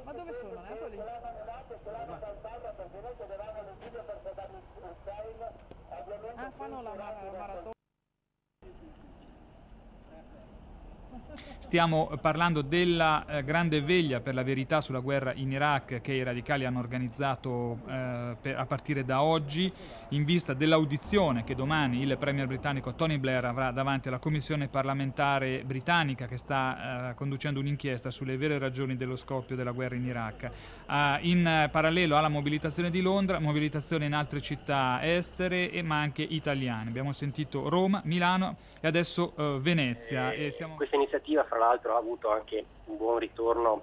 Ma dove sono? Napoli? Ah, fanno la maratona. Stiamo parlando della grande veglia per la verità sulla guerra in Iraq che i radicali hanno organizzato a partire da oggi, in vista dell'audizione che domani il premier britannico Tony Blair avrà davanti alla commissione parlamentare britannica che sta conducendo un'inchiesta sulle vere ragioni dello scoppio della guerra in Iraq. In parallelo alla mobilitazione di Londra, mobilitazione in altre città estere ma anche italiane. Abbiamo sentito Roma, Milano e adesso Venezia. Questa iniziativa fra l'altro ha avuto anche un buon ritorno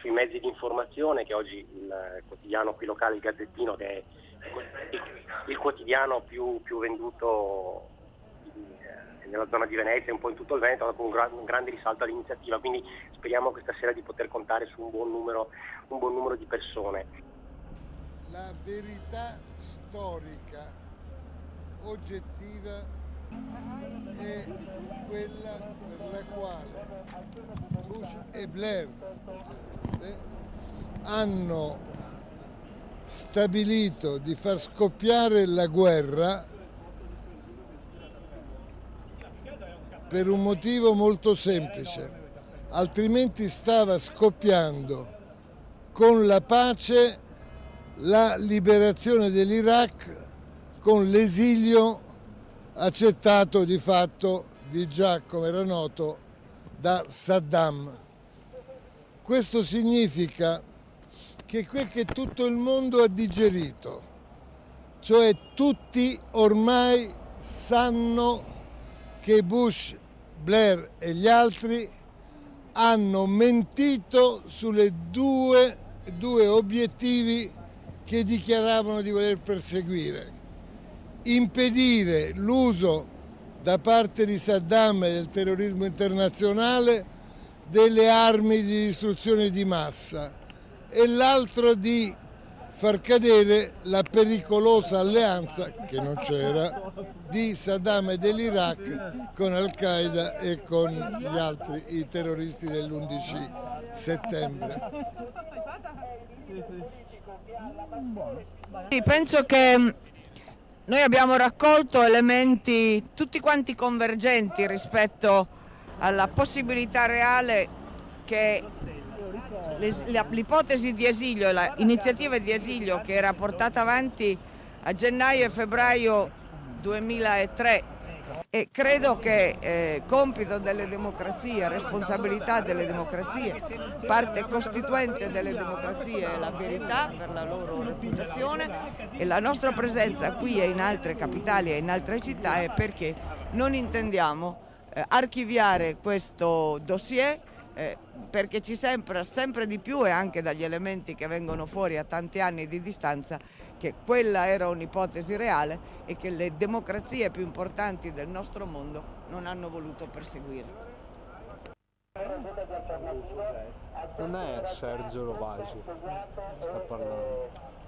sui mezzi di informazione, che oggi il quotidiano qui locale, il Gazzettino, che è il quotidiano più venduto nella zona di Venezia e un po' in tutto il Veneto, ha dato un grande risalto all'iniziativa, quindi speriamo questa sera di poter contare su un buon numero di persone. La verità storica oggettiva è quella per la quale Bush e Blair hanno stabilito di far scoppiare la guerra per un motivo molto semplice, altrimenti stava scoppiando con la pace la liberazione dell'Iraq, con l'esilio accettato di fatto di già, come era noto, da Saddam. Questo significa che quel che tutto il mondo ha digerito, cioè tutti ormai sanno che Bush, Blair e gli altri hanno mentito sulle due obiettivi che dichiaravano di voler perseguire: impedire l'uso da parte di Saddam e del terrorismo internazionale delle armi di distruzione di massa, e l'altro di far cadere la pericolosa alleanza, che non c'era, di Saddam e dell'Iraq con Al-Qaeda e con gli altri, i terroristi dell'11 settembre. Penso che noi abbiamo raccolto elementi tutti quanti convergenti rispetto alla possibilità reale che l'ipotesi di esilio, l'iniziativa di esilio che era portata avanti a gennaio e febbraio 2003, e credo che compito delle democrazie, responsabilità delle democrazie, parte costituente delle democrazie è la verità per la loro reputazione, e la nostra presenza qui e in altre capitali e in altre città è perché non intendiamo archiviare questo dossier, perché ci sembra sempre di più, e anche dagli elementi che vengono fuori a tanti anni di distanza, che quella era un'ipotesi reale e che le democrazie più importanti del nostro mondo non hanno voluto perseguire. Non è Sergio Rovagi che sta parlando.